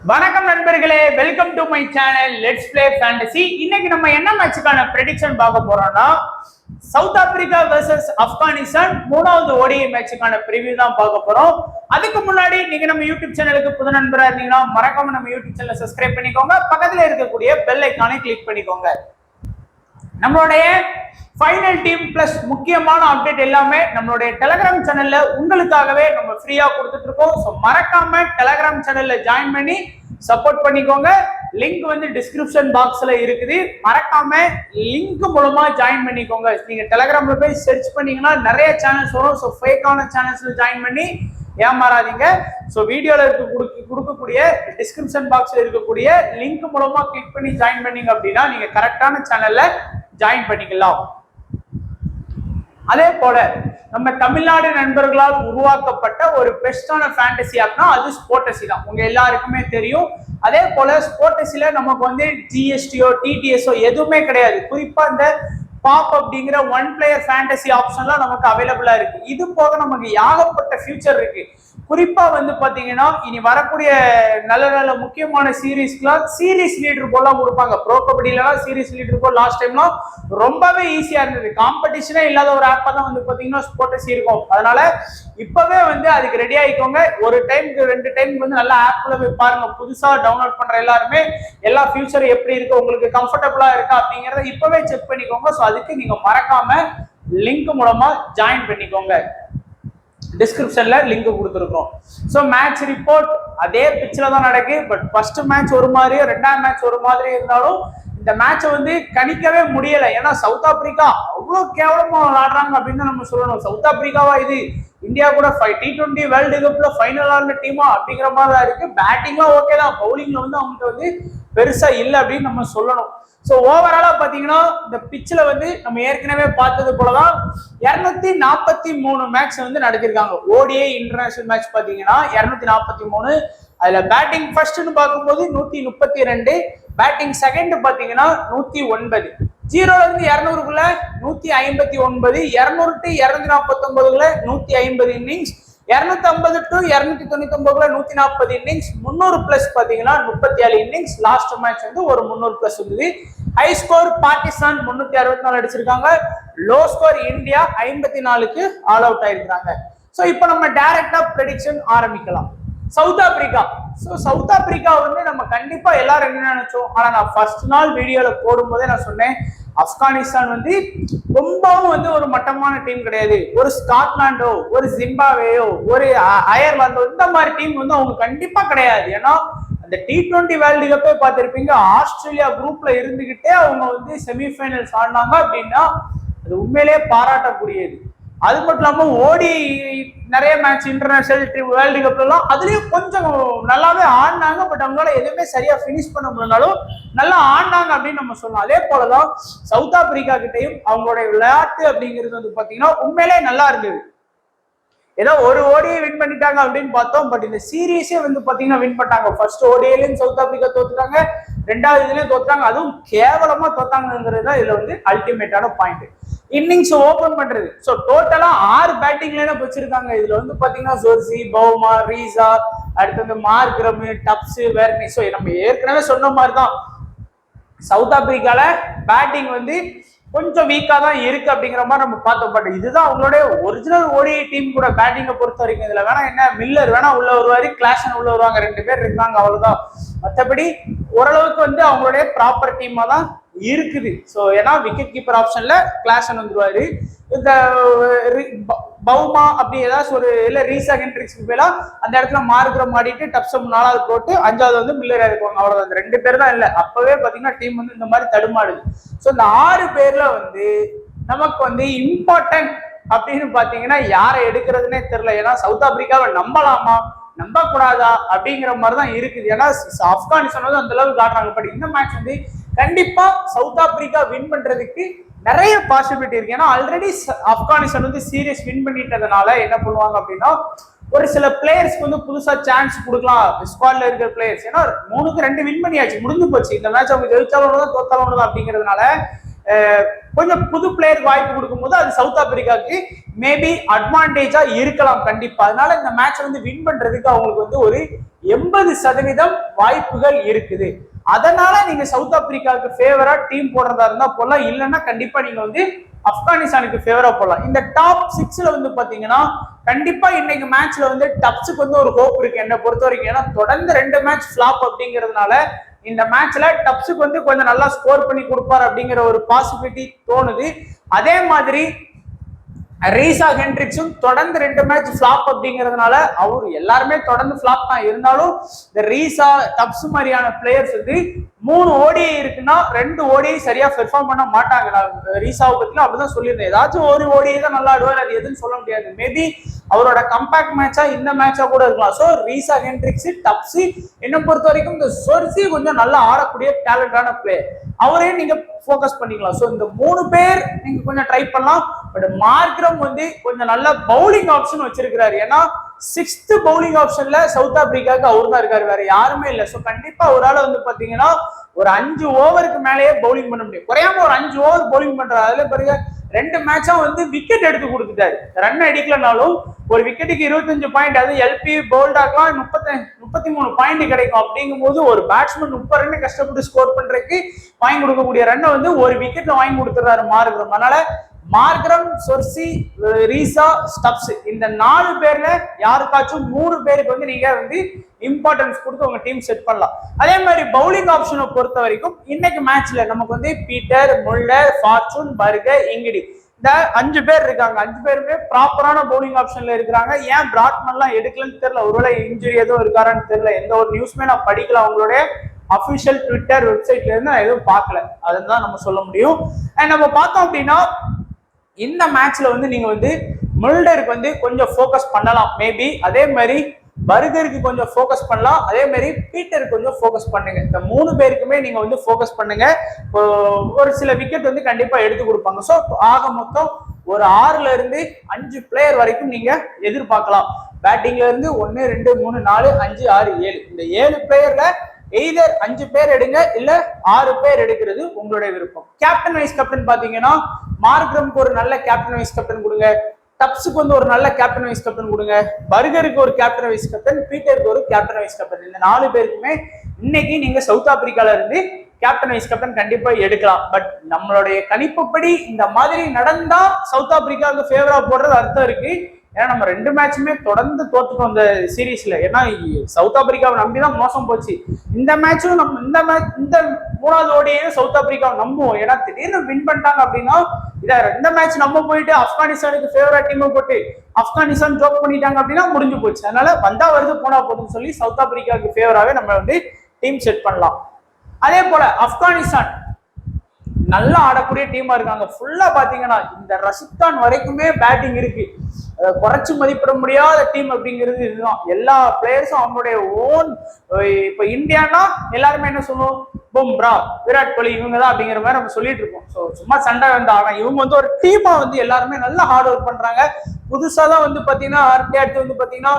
வணக்கம் நண்பர்களே, welcome to my channel let's play fantasy. இன்னைக்கு நம்ம என்ன மேட்சுக்கான ப்ரெடிக்ஷன் பார்க்க போறோம்னா சவுத் ஆப்பிரிக்கா வெர்சஸ் ஆப்கானிஸ்தான் மூணாவது ஓடிஐ மேட்சுக்கான ப்ரிவியூ தான் பார்க்க போறோம். அதுக்கு முன்னாடி நீங்க நம்ம யூடியூப் சேனலுக்கு புது நண்பரா இருந்தீங்கன்னா மறக்காம நம்ம யூடியூப் சேனலை சப்ஸ்கிரைப் பண்ணிக்கோங்க. பக்கத்துல இருக்கக்கூடிய பெல் ஐக்கானை கிளிக் பண்ணிக்கோங்க. நம்மளுடைய ஃபைனல் டீம் பிளஸ் முக்கியமான அப்டேட் எல்லாமே நம்மளுடைய டெலிகிராம் சேனல்ல உங்களுக்காகவே நம்ம ஃப்ரீயா கொடுத்துட்டு இருக்கோம். ஸோ மறக்காம டெலிகிராம் சேனல்ல ஜாயின் பண்ணி சப்போர்ட் பண்ணிக்கோங்க. லிங்க் வந்து டிஸ்கிரிப்ஷன் பாக்ஸ்ல இருக்குது. மறக்காம லிங்க் மூலமா ஜாயின் பண்ணிக்கோங்க. நீங்க டெலிகிராம்ல போய் சர்ச் பண்ணீங்கன்னா நிறைய சேனல்ஸ் வரும். ஸோ ஃபேக்கான சேனல்ஸ்ல ஜாயின் பண்ணி ஏமாறாதீங்க. ஸோ வீடியோல கொடுக்கக்கூடிய டிஸ்கிரிப்ஷன் பாக்ஸ்ல இருக்கக்கூடிய லிங்க் மூலமா கிளிக் பண்ணி ஜாயின் பண்ணீங்க அப்படின்னா நீங்க கரெக்டான சேனல்ல ஜாயின் பண்ணிக்கலாம். அதே போல நம்ம தமிழ்நாடு நண்பர்களால் உருவாக்கப்பட்ட ஒரு பெஸ்டான ஃபேண்டசி ஆப்னா அது ஸ்போர்டசி தான். உங்க எல்லாருக்குமே தெரியும். அதே போல ஸ்போர்டசில நமக்கு வந்து ஜிஎஸ்டியோ டிடிஎஸ்ஓ எதுவுமே கிடையாது. குறிப்பா இந்த பாப் அப்படிங்கிற ஒன் பிளேயர் ஃபேண்டசி ஆப்ஷன்லாம் நமக்கு அவைலபிளா இருக்கு. இது போக நமக்கு ஏகப்பட்ட ஃபியூச்சர் இருக்கு. குறிப்பா வந்து பாத்தீங்கன்னா இனி வரக்கூடிய நல்ல நல்ல முக்கியமான சீரீஸ்க்குலாம் சீரீஸ் லீடர் போலாம் கொடுப்பாங்க. ப்ரோ கபடியிலாம் சீரீஸ் லீடர் போல் லாஸ்ட் டைம்லாம் ரொம்பவே ஈஸியா இருந்தது. காம்படிஷனே இல்லாத ஒரு ஆப்பா தான் வந்து பாத்தீங்கன்னா ஸ்போர்டசி இருக்கும். அதனால இப்பவே வந்து அதுக்கு ரெடி ஆகிக்கோங்க. ஒரு டைமுக்கு 2 டைமுக்கு வந்து நல்லா ஆப்ல போய் பாருங்க. புதுசா டவுன்லோட் பண்ற எல்லாருமே எல்லா ஃபியூச்சர் எப்படி இருக்கு, உங்களுக்கு கம்ஃபர்டபுளா இருக்கா அப்படிங்கறத இப்பவே செக் பண்ணிக்கோங்க. ஸோ அதுக்கு நீங்க மறக்காம லிங்க் மூலமா ஜாயின் பண்ணிக்கோங்க. டிஸ்கிரிப்ஷன்ல லிங்க் கொடுத்துருக்கோம். ஸோ மேட்ச் ரிப்போர்ட் அதே பிச்சில் தான் நடக்கு. பட் ஃபர்ஸ்ட் மேட்ச் ஒரு மாதிரி, ரெண்டாவது மேட்ச் ஒரு மாதிரி இருந்தாலும் இந்த மேட்சை வந்து கணிக்கவே முடியலை. ஏன்னா சவுத் ஆப்பிரிக்கா அவ்வளோ கேவலமா விளாடுறாங்க அப்படின்னு நம்ம சொல்லணும். சவுத் ஆப்பிரிக்காவா இது இந்தியா கூட T20 வேர்ல்டு கப்ல ஃபைனல் ஆன டீமா அப்படிங்கிற மாதிரி தான் இருக்கு. பேட்டிங்லாம் ஓகே தான், பவுலிங்ல வந்து அவங்கள்ட்ட வந்து பெருசா இல்லை அப்படின்னு நம்ம சொல்லணும். ஸோ ஓவராலா பாத்தீங்கன்னா இந்த பிச்சில் வந்து நம்ம ஏற்கனவே பார்த்தது போலதான் 243 மேட்ச் வந்து நடத்திருக்காங்க. ஓடிஐ இன்டர்நேஷனல் மேட்ச் பாத்தீங்கன்னா 243. அதுல பேட்டிங் ஃபர்ஸ்ட்னு பார்க்கும்போது 132, பேட்டிங் செகண்ட் பாத்தீங்கன்னா 109. 0ல இருந்து 200க்குள்ள 159, 200 to 249க்குள்ள 150 innings, 250 to 299க்குள்ள 140 innings, 300 plus பாத்தீங்கன்னா 37 இன்னிங்ஸ். லாஸ்ட் மேட்ச் வந்து ஒரு 300 பிளஸ் இருந்தது. ஹை ஸ்கோர் பாகிஸ்தான் 364 அடிச்சிருக்காங்க. லோ ஸ்கோர் இந்தியா 54க்கு ஆல் அவுட் ஆயிருக்காங்க. ஸோ இப்போ நம்ம டைரக்டா ப்ரெடிக்ஷன் ஆரம்பிக்கலாம். South Africa. So South Africa வந்து நம்ம கண்டிப்பா எல்லாரும் என்ன நினைச்சோம், ஆனா நான் ஃபர்ஸ்ட் நாள் வீடியோல போடும்போதே நான் சொன்னேன் ஆப்கானிஸ்தான் வந்து ரொம்பவும் வந்து ஒரு மட்டமான டீம் கிடையாது. ஒரு ஸ்காட்லாண்டோ, ஒரு ஜிம்பாவேயோ, ஒரு அயர்லாந்தோ இந்த மாதிரி டீம் வந்து அவங்க கண்டிப்பா கிடையாது. ஏன்னா அந்த T20 வேர்ல்டு கப்பே பார்த்திருப்பீங்க, ஆஸ்திரேலியா குரூப்ல இருந்துகிட்டே அவங்க வந்து செமிஃபைனல்ஸ் ஆடினாங்க அப்படின்னா அது உண்மையிலேயே பாராட்டக்கூடியது. அது மட்டும் இல்லாம ஓடி நிறைய மேட்ச் இன்டர்நேஷனல் வேர்ல்டு கப்லாம் அதுலயும் கொஞ்சம் நல்லாவே ஆடினாங்க. பட் அவங்களால எதுவுமே சரியா பினிஷ் பண்ண முடியலனாலும் நல்லா ஆடினாங்க அப்படின்னு நம்ம சொல்லலாம். அதே போலதான் சவுத் ஆப்பிரிக்கா கிட்டையும் அவங்களுடைய விளையாட்டு அப்படிங்கிறது வந்து பாத்தீங்கன்னா உண்மையிலே நல்லா இருந்தது. ஏதோ ஒரு ஓடியை வின் பண்ணிட்டாங்க அப்படின்னு பார்த்தோம். பட் இந்த சீரீஸே வந்து பாத்தீங்கன்னா வின் பண்ணிட்டாங்க. ஃபர்ஸ்ட் ஓடியிலையும் சவுத் ஆப்பிரிக்கா தோத்துட்டாங்க, 2வது இதுலயும் தோத்துட்டாங்க. அதுவும் கேவலமா தோத்தாங்கிறது தான் இதுல வந்து அல்டிமேட்டான பாயிண்ட். இன்னிங்ஸ் ஓபன் பண்றது. ஸோ டோட்டலா 6 பேட்டிங் லைனப் வச்சிருக்காங்க. இதுல வந்து பாத்தீங்கன்னா ஜோர்சி, பவுமா, ரீசா, அடுத்து வந்து மார்க்ரம், டப்ஸ், வெர்னி. ஸோ நம்ம ஏற்கனவே சொன்ன மாதிரி தான் சவுத் ஆப்பிரிக்கால பேட்டிங் வந்து கொஞ்சம் வீக்கா தான் இருக்கு அப்படிங்கிற மாதிரி நம்ம பார்த்தோம். பட் இதுதான் அவங்களுடைய ஒரிஜினல் ஓடிஐ டீம் கூட பேட்டிங்கை பொறுத்த வரைக்கும். இதுல வேணா என்ன மில்லர் வேணா உள்ள வருவாரு, கிளாஷன் உள்ள வருவாங்க, 2 பேர் இருக்காங்க, அவ்வளவுதான். மற்றபடி ஓரளவுக்கு வந்து அவங்களுடைய ப்ராப்பர் டீமா தான் இருக்குது. ஸோ ஏன்னா விக்கெட் கீப்பர் ஆப்ஷன்ல கிளாஷன் வந்துருவாரு. இந்த பவுமா அப்படி ஏதாச்சும் ஒரு இல்ல ரீசா ஹென்ட்ரிக்ஸ்க்கு பேரா அந்த இடத்துல மார்க்ரம் ஆடிட்டு டப்ஸம் 4வது போட்டு 5வது வந்து மில்லர் இருப்பாங்க, அவ்வளவுதான். அந்த 2 பேர் தான் இல்லை. அப்பவே பாத்தீங்கன்னா டீம் வந்து இந்த மாதிரி தடுமாடுது. ஸோ இந்த 6 பேர்ல வந்து நமக்கு வந்து இம்பார்ட்டன்ட் அப்படின்னு பாத்தீங்கன்னா யாரை எடுக்கிறதுனே தெரியல. ஏன்னா சவுத் ஆப்பிரிக்காவை நம்பலாமா நம்ப கூடாதா அப்படிங்கிற மாதிரிதான் இருக்குது. ஏன்னா ஆப்கானிஸ்தான் வந்து அந்த அளவுக்கு காட்டுறாங்க. பட் இந்த மேட்ச் வந்து கண்டிப்பா சவுத் ஆப்பிரிக்கா வின் பண்றதுக்கு நிறைய பாசிபிலிட்டி இருக்கு. ஏன்னா ஆல்ரெடி ஆப்கானிஸ்தான் வந்து சீரியஸ் வின் பண்ணிட்டதுனால என்ன பண்ணுவாங்க அப்படின்னா ஒரு சில பிளேயர்ஸ்க்கு வந்து புதுசா சான்ஸ் கொடுக்கலாம். ஸ்குவாட்ல இருக்கிற பிளேயர்ஸ் ஏன்னா 3க்கு 2 வின் பண்ணியாச்சு, முடிஞ்சு போச்சு. இந்த மேட்ச் அவங்க ஜெயிச்சாலும் தான் தோத்தாலும் தான் அப்படிங்கிறதுனால கொஞ்சம் புது பிளேயருக்கு வாய்ப்பு கொடுக்கும்போது அது சவுத் ஆப்பிரிக்காவுக்கு மேபி அட்வான்டேஜா இருக்கலாம் கண்டிப்பா. அதனால இந்த மேட்ச் வந்து வின் பண்றதுக்கு அவங்களுக்கு வந்து ஒரு 80% வாய்ப்புகள் இருக்குது. அதனால நீங்க சவுத் ஆப்பிரிக்காவுக்கு ஃபேவரா டீம் போடுறதா இருந்தா போடலாம், இல்லைன்னா கண்டிப்பா நீங்க வந்து ஆப்கானிஸ்தானுக்கு ஃபேவரா போடலாம். இந்த டாப் 6ல வந்து பாத்தீங்கன்னா கண்டிப்பா இன்னைக்கு மேட்ச்ல வந்து டப்ஸுக்கு வந்து ஒரு ஹோப் இருக்கு என்ன பொறுத்த வரைக்கும். ஏன்னா தொடர்ந்து 2 மேட்ச் ஃபிளாப் அப்படிங்கிறதுனால இந்த மேட்ச்ல டப்ஸுக்கு வந்து கொஞ்சம் நல்லா ஸ்கோர் பண்ணி கொடுப்பாரு அப்படிங்கிற ஒரு பாசிபிலிட்டி தோணுது. அதே மாதிரி ரீசா ஹென்ட்ரிக்ஸும் தொடர்ந்து 2 மேட்ச் ஃபிளாப் அப்படிங்கிறதுனால அவர் எல்லாருமே தொடர்ந்து ஃபிளாப் தான் இருந்தாலும் இந்த ரீசா டப்ஸ் மாதிரியான பிளேயர்ஸ் வந்து 3 ஓடிஐ இருக்குன்னா 2 ஓடிஐ சரியா பெர்ஃபார்ம் பண்ண மாட்டாங்க. நான் ரீசாவை பத்திலாம் அப்படிதான் சொல்லியிருந்தேன். ஏதாச்சும் ஒரு ஓடிஐ தான் நல்லா ஆடுவார், அது எதுன்னு சொல்ல முடியாது. மேபி அவரோட கம்பேக்ட் மேட்சா இந்த மேட்சா கூட இருக்கலாம். ஸோ ரீசா ஹென்ட்ரிக்ஸ் டப்ஸி என்ன பொறுத்த வரைக்கும் இந்த சொர்சி கொஞ்சம் நல்லா ஆடக்கூடிய டேலண்டான பிளேயர், அவரே நீங்க ஃபோக்கஸ் பண்ணிக்கலாம். ஸோ இந்த 3 பேர் நீங்க கொஞ்சம் ட்ரை பண்ணலாம். பட் மார்க்ரம் வந்து கொஞ்சம் நல்ல பவுலிங் ஆப்ஷன் வச்சிருக்கிறாரு. ஏன்னா 6th பவுலிங் ஆப்ஷன்ல சவுத் ஆப்பிரிக்காவுக்கு அவர் தான் இருக்காரு, வேற யாருமே இல்லை. ஸோ கண்டிப்பா அவரால் வந்து பாத்தீங்கன்னா ஒரு 5 ஓவருக்கு மேலேயே பவுலிங் பண்ண முடியும். குறையாம ஒரு 5 ஓவர் பவுலிங் பண்றாரு. அதுல பிறகு 2 மேட்சா வந்து விக்கெட் எடுத்து கொடுத்துட்டாரு. ரன் அடிக்கலனாலும் ஒரு விக்கெட்டுக்கு 25 பாயிண்ட், அது எல்பி போல்டாக்கெல்லாம் 33 பாயிண்ட் கிடைக்கும். அப்படிங்கும் போது ஒரு பேட்ஸ்மேன் 30 ரன் கஷ்டப்பட்டு ஸ்கோர் பண்றதுக்கு வாங்கி கொடுக்கக்கூடிய ரன்னை வந்து ஒரு விக்கெட்ல வாங்கி கொடுத்துறாரு மார்க்ரம். அதனால மார்க்ரம், சொர்சி, ரீசா, ஸ்டப்ஸ் இந்த 4 பேர்ல யாருக்காச்சும் 3 பேருக்கு வந்து நீங்க வந்து இம்பார்ட்டன்ஸ் கொடுத்து உங்க டீம் செட் பண்ணலாம். அதே மாதிரி பவுலிங் ஆப்ஷனை பொறுத்த வரைக்கும் இன்னைக்கு மேட்ச்ல நமக்கு வந்து Peter, Muller, fortune, burger, Ngidi இந்த 5 பேர் இருக்காங்க. 5 பேருமே ப்ராப்பரான பவுலிங் ஆப்ஷன்ல இருக்கிறாங்க. ஏன் பிராட்மன்லாம் எடுக்கலன்னு தெரியல, ஒருவேளை இன்ஜுரி எதுவும் இருக்காரான்னு தெரியல. எந்த ஒரு நியூஸ்மே நான் படிக்கல, அவங்களுடைய அபிஷியல் ட்விட்டர் வெப்சைட்ல இருந்து நான் எதுவும் பார்க்கல, அதுதான் நம்ம சொல்ல முடியும். அண்ட் நம்ம பார்த்தோம் அப்படின்னா இந்த மேட்ச்ல வந்து நீங்க வந்து முல்டருக்கு வந்து கொஞ்சம் ஃபோக்கஸ் பண்ணலாம் மேபி. அதே மாதிரி பர்கருக்கு கொஞ்சம் ஃபோக்கஸ் பண்ணலாம், அதே மாதிரி பீட்டருக்கு கொஞ்சம் ஃபோக்கஸ் பண்ணுங்க. இந்த 3 பேருக்குமே நீங்க வந்து ஃபோக்கஸ் பண்ணுங்க. ஒரு சில விக்கெட் வந்து கண்டிப்பா எடுத்து கொடுப்பாங்க. ஸோ ஆக மொத்தம் ஒரு 6ல இருந்து 5 பிளேயர் வரைக்கும் நீங்க எதிர்பார்க்கலாம். பேட்டிங்ல இருந்து 1 2 3 4 5 6 7 இந்த 7 பிளேயர்ல எய்தர் 5 பேர் எடுங்க, இல்ல 6 பேர் எடுக்கிறது உங்களுடைய விருப்பம். கேப்டன் வைஸ் கேப்டன் பாத்தீங்கன்னா மார்க்ரம்க்கு ஒரு நல்ல கேப்டன் வைஸ் கேப்டன் கொடுங்க, டப்ஸுக்கு வந்து ஒரு நல்ல கேப்டன் வைஸ் கேப்டன் கொடுங்க, பர்கருக்கு ஒரு கேப்டன் வைஸ் கேப்டன், பீட்டருக்கு ஒரு கேப்டன் வைஸ் கேப்டன். இந்த 4 பேருக்குமே இன்னைக்கு நீங்க சவுத் ஆப்பிரிக்கால இருந்து கேப்டன் வைஸ் கேப்டன் கண்டிப்பா எடுக்கலாம். பட் நம்மளுடைய கணிப்புப்படி இந்த மாதிரி நடந்தா சவுத் ஆப்பிரிக்காவுக்கு ஃபேவரா போடுறது அர்த்தம் இருக்கு. ஏன்னா நம்ம 2 மேட்சுமே தொடர்ந்து தோத்துட்டோம் இந்த சீரீஸ்ல. ஏன்னா சவுத் ஆப்பிரிக்காவை நம்பிதான் மோசம் போச்சு. இந்த மேட்சும் நம்ம இந்த 3வது ஓடியையும் சவுத் ஆப்பிரிக்காவை நம்புவோம். ஏன்னா திடீர்னு வின் பண்ணிட்டாங்க அப்படின்னா இந்த மேட்ச் நம்ம போயிட்டு ஆப்கானிஸ்தானுக்கு ஃபேவரட் டீமை போட்டு ஆப்கானிஸ்தான் ஜோக் பண்ணிட்டாங்க அப்படின்னா முடிஞ்சு போச்சு. அதனால வந்தா வருது போனா போதுன்னு சொல்லி சவுத் ஆப்பிரிக்காவுக்கு ஃபேவராகவே நம்ம வந்து டீம் செட் பண்ணலாம். அதே போல ஆப்கானிஸ்தான் நல்லா ஆடக்கூடிய டீமா இருக்காங்க. ஃபுல்லா பாத்தீங்கன்னா இந்த ரஷித் கான் வரைக்குமே பேட்டிங் இருக்கு. குறைச்சு மதிப்பிட முடியாத டீம் அப்படிங்கிறது இதுதான். எல்லா பிளேயர்ஸும் அவங்களுடைய ஓன். இப்ப இந்தியானா எல்லாருமே என்ன சொல்லுவோம், பும்ரா, விராட் கோலி இவங்க தான் அப்படிங்கிற மாதிரி நம்ம சொல்லிட்டு இருக்கோம். ஸோ சும்மா சண்டை வந்தாங்க. இவங்க வந்து ஒரு டீமா வந்து எல்லாருமே நல்லா ஹார்ட் ஒர்க் பண்றாங்க. புதுசா தான் வந்து பாத்தீங்கன்னா அடுத்து வந்து பாத்தீங்கன்னா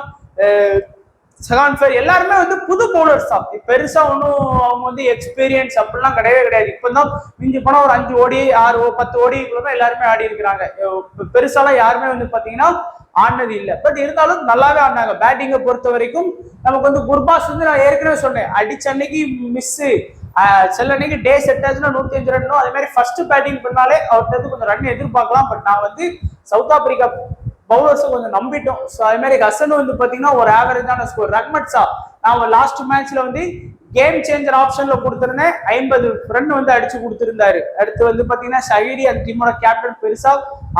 எல்லாருமே வந்து புது பவுலர்ஸ் தான். பெருசா ஒன்றும் அவங்க வந்து எக்ஸ்பீரியன்ஸ் அப்படிலாம் கிடையவே கிடையாது. இப்பதான் மிஞ்சி போனா ஒரு 5 ஓடி 6 10 ஓடிக்குள்ள எல்லாருமே ஆடி இருக்கிறாங்க. பெருசாலாம் யாருமே வந்து பாத்தீங்கன்னா ஆடினது இல்லை. பட் இருந்தாலும் நல்லாவே ஆடினாங்க. பேட்டிங்கை பொறுத்த வரைக்கும் நமக்கு வந்து குர்பாஸ் வந்து நான் ஏற்கனவே சொன்னேன், அடிச்ச அன்னைக்கு மிஸ், சில அன்னைக்கு டே செட் ஆச்சுன்னா 105 ரன்னும். அதே மாதிரி ஃபர்ஸ்ட் பேட்டிங் பண்ணாலே அவர்கிட்ட கொஞ்சம் ரன் எதிர்பார்க்கலாம். பட் நான் வந்து சவுத் ஆப்பிரிக்கா பவுலர்ஸ் கொஞ்சம் நம்பிட்டோம். ஸோ அதே மாதிரி ஹசன் வந்து பாத்தீங்கன்னா ஒரு ஆவரேஜான ஸ்கோர். ரஹ்மத் ஷா நான் லாஸ்ட் மேட்ச்ல வந்து கேம் சேஞ்சர் ஆப்ஷன்ல கொடுத்திருந்தேன், 50 ரன் வந்து அடிச்சு கொடுத்திருந்தாரு. அடுத்து வந்து பாத்தீங்கன்னா ஷஹீரி அந்த டீமோட கேப்டன் பெருசா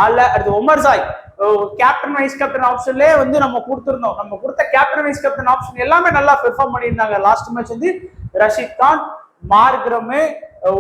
ஆள்ல. அடுத்து Umar Sai captain vice captain ஆப்ஷன்லேயே வந்து நம்ம கொடுத்திருந்தோம். நம்ம கொடுத்த கேப்டன் வைஸ் கேப்டன் ஆப்ஷன் எல்லாமே நல்லா பெர்ஃபார்ம் பண்ணியிருந்தாங்க. லாஸ்ட் மேட்ச் வந்து ரஷித் கான், மார்க்ரம்,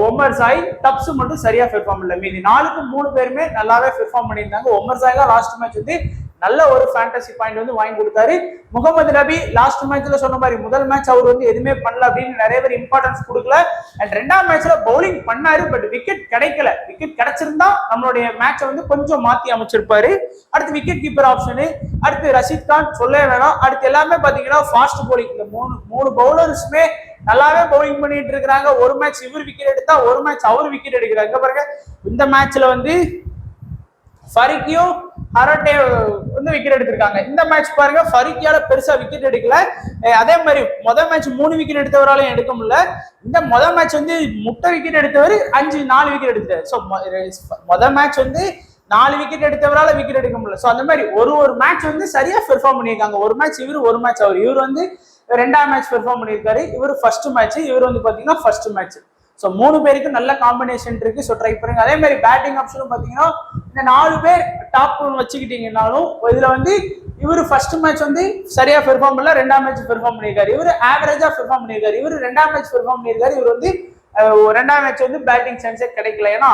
உமர் சாய், டப்ஸ் மட்டும் சரியா பெர்ஃபார்ம் இல்லை. மீதி 4க்கு 3 பேருமே நல்லாவே பெர்ஃபார்ம் பண்ணியிருந்தாங்க. உமர் சாய் தான் லாஸ்ட் மேட்ச் வந்து நல்ல ஒரு ஃபேண்டசி பாயிண்ட் வந்து வாங்கி கொடுத்தாரு. முகமது நபி லாஸ்ட் மேட்ச்ல சொன்ன மாதிரி முதல் மேட்ச் அவர் வந்து எதுவுமே பண்ணல அப்படின்னு நிறைய பேர் இம்பார்ட்டன்ஸ் கொடுக்கல. அண்ட் 2ஆம் மேட்ச்ல பவுலிங் பண்ணாரு. பட் விக்கெட் கிடைக்கல. விக்கெட் கிடைச்சிருந்தா நம்மளுடைய மேட்சை வந்து கொஞ்சம் மாத்தி அமைச்சிருப்பாரு. அடுத்து விக்கெட் கீப்பர் ஆப்ஷனு, அடுத்து ரஷித் கான் சொல்லவே வேணாம். அடுத்து எல்லாமே பாத்தீங்கன்னா ஃபாஸ்ட் பவுலிங். இந்த மூணு பவுலர்ஸுமே நல்லாவே பவுலிங் பண்ணிட்டு இருக்காங்க. ஒரு மேட்ச் இவர் விக்கெட் எடுத்தா ஒரு மேட்ச் அவர் விக்கெட் எடுக்கிறாங்க பாருங்க. இந்த மேட்ச்ல வந்து ஃபரிக்கியும் ஹரட்டே வந்து விக்கெட் எடுத்திருக்காங்க. இந்த மேட்ச் பாருங்க ஃபரிக்கியால பெருசா விக்கெட் எடுக்கல. அதே மாதிரி முதல் மேட்ச் 3 விக்கெட் எடுத்தவராலையும் எடுக்க முடியல. இந்த முதல் மேட்ச் வந்து முட்டை விக்கெட் எடுத்தவர் 4 விக்கெட் எடுத்தாரு. ஸோ முதல் மேட்ச் வந்து 4 விக்கெட் எடுத்தவரால விக்கெட் எடுக்க முடியல. ஸோ அந்த மாதிரி ஒரு மேட்ச் வந்து சரியா பெர்ஃபார்ம் பண்ணியிருக்காங்க. ஒரு மேட்ச் இவர் ஒரு மேட்ச் அவர். இவர் வந்து 2ஆம் மேட்ச் பெர்ஃபார்ம் பண்ணியிருக்காரு. இவர் ஃபர்ஸ்ட் மேட்ச், இவர் வந்து பாத்தீங்கன்னா ஃபர்ஸ்ட் மேட்ச். ஸோ 3 பேருக்கு நல்ல காம்பினேஷன் இருக்கு. ஸோ ட்ரை பண்ணுங்க. அதே மாதிரி பேட்டிங் ஆப்ஷனும் பாத்தீங்கன்னா இந்த 4 பேர் டாப் வச்சுக்கிட்டீங்கன்னாலும் இதுல வந்து இவர் ஃபர்ஸ்ட் மேட்ச் வந்து சரியா பெர்ஃபார்ம் பண்ணல, 2ஆம் மேட்ச் பெர்ஃபார்ம் பண்ணியிருக்காரு. இவர் ஆவரேஜா பெர்ஃபார்ம் பண்ணியிருக்காரு. இவர் 2ஆம் மேட்ச் பெர்ஃபார்ம் பண்ணியிருக்காரு. இவர் வந்து 2ஆம் மேட்ச் வந்து பேட்டிங் சான்ஸே கிடைக்கல. ஏன்னா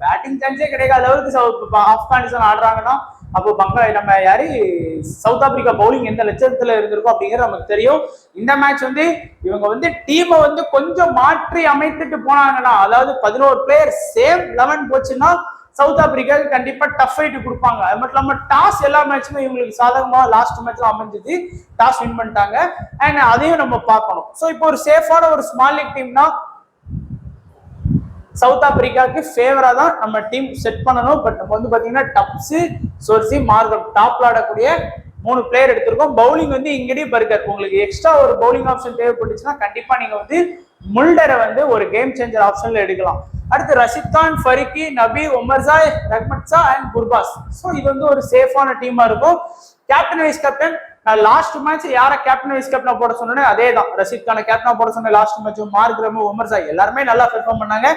பேட்டிங் சான்ஸே கிடைக்காத அளவுக்கு ஆப்கானிஸ்தான் ஆடுறாங்கன்னா அப்போ நம்ம யாரு சவுத் ஆப்பிரிக்கா பவுலிங் எந்த லட்சத்துல இருந்திருக்கும் அப்படிங்கிறது நமக்கு தெரியும். இந்த மேட்ச் வந்து இவங்க வந்து டீமை வந்து கொஞ்சம் மாற்றி அமைத்துட்டு போனாங்கன்னா, அதாவது 11 பிளேயர் சேம் 11 போச்சுன்னா சவுத் ஆப்பிரிக்காவுக்கு கண்டிப்பா டஃப் ஃபைட் கொடுப்பாங்க. அது மட்டும் இல்லாம டாஸ் எல்லா மேட்சுமே இவங்களுக்கு சாதகமா லாஸ்ட் மேட்ச்ல அமைஞ்சது. டாஸ் வின் பண்ணிட்டாங்க. அண்ட் அதையும் நம்ம பார்க்கணும். ஸோ இப்போ ஒரு சேஃபான ஒரு ஸ்மால் லீக் டீம்னா சவுத் ஆப்பிரிக்காவுக்கு ஃபேவரா தான் நம்ம டீம் செட் பண்ணணும். பட் நம்ம வந்து பாத்தீங்கன்னா டப்ஸ், சோர்சி, மார்க்கம் டாப்ல ஆடக்கூடிய 3 பிளேயர் எடுத்திருக்கோம். பவுலிங் வந்து இங்கடி பர்கர். உங்களுக்கு எக்ஸ்ட்ரா ஒரு பவுலிங் ஆப்ஷன் தேவைப்பட்டுச்சுன்னா கண்டிப்பா நீங்க வந்து முல்டரை வந்து ஒரு கேம் சேஞ்சர் ஆப்ஷன்ல எடுக்கலாம். அடுத்து ரஷித் கான், ஃபரிக்கி, நபி, ஒமர்சாய், ரஹ்மத்ஷா அண்ட் குர்பாஸ். ஸோ இது வந்து ஒரு சேஃபான டீமா இருக்கும். கேப்டன் வைஸ் கேப்டன் நான் லாஸ்ட் மேட்ச் யாரை கேப்டன் வைஸ் கேப்டனா போட சொன்னேன் அதே தான். ரஷித் கான கேப்டனா போட சொன்னேன் லாஸ்ட் மேட்ச். மார்க்ரம், ஒமர்சாய் எல்லாருமே நல்லா பெர்ஃபார்ம் பண்ணாங்க.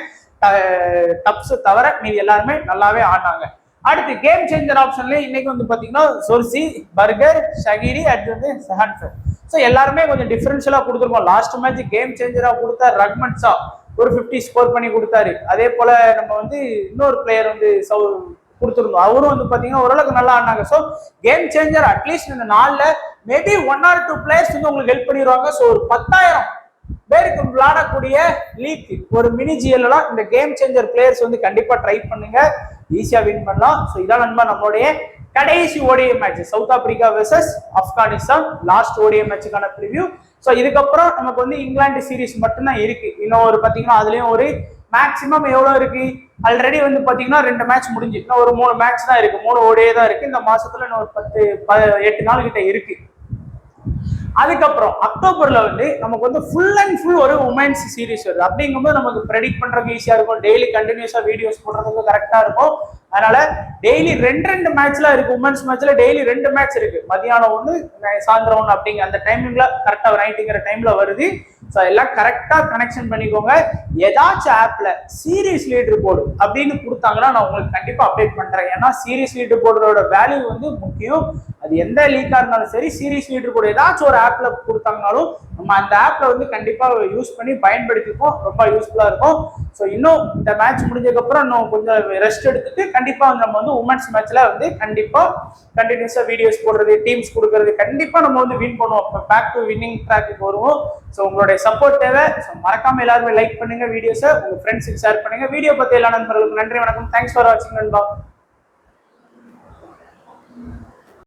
டப்ஸ் தவிர மீதி எல்லாருமே நல்லாவே ஆடினாங்க. அடுத்து கேம் சேஞ்சர் ஆப்ஷன்ல இன்னைக்கு வந்து பாத்தீங்கன்னா சோர்சி, பர்கர், ஷகிரி, அடுத்து வந்து சஹான்ஃபர். ஸோ எல்லாருமே கொஞ்சம் டிஃபரன்ஷியலா கொடுத்துருக்கோம். லாஸ்ட் மேட்ச் கேம் சேஞ்சரா கொடுத்த ரஹ்மத்ஷா ஒரு 50 ஸ்கோர் பண்ணி கொடுத்தாரு. அதே போல நம்ம வந்து இன்னொரு பிளேயர் வந்து கொடுத்துருந்தோம். அவரும் வந்து பாத்தீங்கன்னா ஓரளவுக்கு நல்லா ஆடினாங்க. ஸோ கேம் சேஞ்சர் அட்லீஸ்ட் இந்த நாள்ல மேபி 1 or 2 பிளேயர்ஸ் வந்து உங்களுக்கு ஹெல்ப் பண்ணிடுவாங்க. ஸோ ஒரு 10,000 பேருக்கு விளையாடக்கூடிய லீக் ஒரு மினி ஜிஎல்லாம் இந்த கேம் சேஞ்சர் பிளேயர்ஸ் வந்து கண்டிப்பா ட்ரை பண்ணுங்க. ஈஸியா வின் பண்ணலாம். ஸோ இதான் நண்பா நம்மளுடைய கடைசி ODI match South Africa versus Afghanistan last ODI மேட்சுக்கான ப்ரிவியூ. ஸோ இதுக்கப்புறம் நமக்கு வந்து இங்கிலாந்து சீரீஸ் மட்டும்தான் இருக்கு. இன்னும் ஒரு பாத்தீங்கன்னா அதுலயும் ஒரு மேக்சிமம் எவ்வளவு இருக்கு, ஆல்ரெடி வந்து பாத்தீங்கன்னா 2 மேட்ச் முடிஞ்சு, இன்னும் ஒரு 3 மேட்ச் தான் இருக்கு. 3 ஓடிஐ தான் இருக்கு. இந்த மாசத்துல இன்னும் ஒரு 8 நாள் கிட்ட இருக்கு. அதுக்கப்புறம் அக்டோபர்ல வந்து நமக்கு வந்து ஃபுல் அண்ட் ஃபுல் ஒரு உமன்ஸ் சீரீஸ் வருது. அப்படிங்கும்போது நமக்கு ப்ரெடிக்ட் பண்றதுக்கு ஈஸியா இருக்கும். டெய்லி கண்டினியூஸா வீடியோஸ் போடுறதுக்கு கரெக்டா இருக்கும். அதனால டெய்லி 2 மேட்ச்ல இருக்கு. உமன்ஸ் மேட்ச்ல டெய்லி 2 மேட்ச் இருக்கு. மதியானம் 1, சாயந்தரம் 1 அப்படிங்கிற அந்த டைமிங்ல கரெக்டா நைட்டுங்கிற டைம்ல வருது. ஸோ எல்லாம் கரெக்டா கனெக்ஷன் பண்ணிக்கோங்க. ஏதாச்சும் ஆப்ல சீரீஸ் லீடர் போர்டு அப்படின்னு கொடுத்தாங்கன்னா நான் உங்களுக்கு கண்டிப்பா அப்டேட் பண்றேன். ஏன்னா சீரீஸ் லீடர் போர்டோட வேல்யூ வந்து முக்கியம். அது எந்த லீக்கா இருந்தாலும் சரி, சீரீஸ் லீடர் போர்டு ஏதாச்சும் ஒரு ஆப்ல கொடுத்தாங்கனாலும் நம்ம அந்த ஆப்ல வந்து கண்டிப்பா யூஸ் பண்ணி பயன்படுத்திப்போம். ரொம்ப யூஸ்ஃபுல்லா இருக்கும். ஸோ இன்னும் இந்த மேட்ச் முடிஞ்சதுக்கு அப்புறம் இன்னும் கொஞ்சம் ரெஸ்ட் எடுத்துட்டு கண்டிப்பா நம்ம வந்து உமன்ஸ் மேட்ச்ல வந்து கண்டிப்பா கண்டினியூஸா வீடியோஸ் போடுறது, டீம்ஸ் கொடுக்கறது கண்டிப்பா நம்ம வந்து வின் பண்ணுவோம். பேக் டு வின்னிங் ட்ராக்கு வருவோம். ஸோ உங்களுடைய சப்போர்ட் தேவை. ஸோ மறக்காம எல்லாருமே லைக் பண்ணுங்க, வீடியோஸை உங்க ஃப்ரெண்ட்ஸுக்கு ஷேர் பண்ணுங்க. வீடியோ பத்தி எல்லா நண்பர்களுக்கு நன்றி, வணக்கம். தேங்க்ஸ் ஃபார் வாட்சிங் நண்பா.